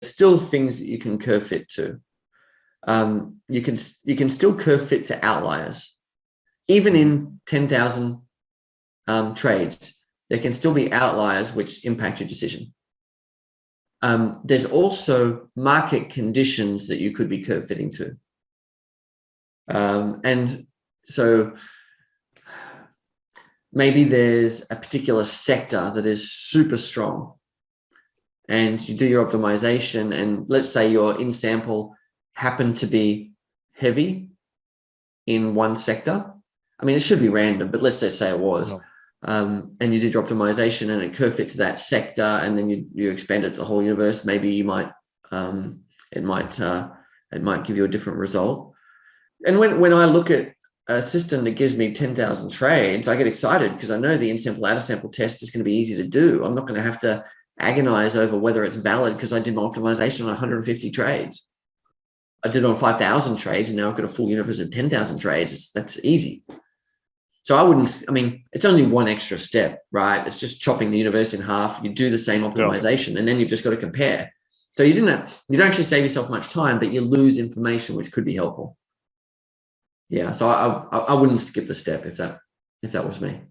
still things that you can curve fit to. You can still curve fit to outliers. Even in 10,000 trades, there can still be outliers which impact your decision. There's also market conditions that you could be curve fitting to. And so maybe there's a particular sector that is super strong and you do your optimization, and let's say your in sample happened to be heavy in one sector. I mean, it should be random, but let's just say it was. No. And you did your optimization and it curve fit to that sector, and then you expand it to the whole universe. Maybe you might, it might give you a different result. And when I look at a system that gives me 10,000 trades, I get excited because I know the in-sample, out-of-sample test is going to be easy to do. I'm not going to have to agonize over whether it's valid because I did my optimization on 150 trades. I did it on 5,000 trades, and now I've got a full universe of 10,000 trades. That's easy. So I mean, it's only one extra step, right? It's just chopping the universe in half. You do the same optimization, and then you've just got to compare. So you don't actually save yourself much time, but you lose information, which could be helpful. Yeah. So I wouldn't skip the step if that was me.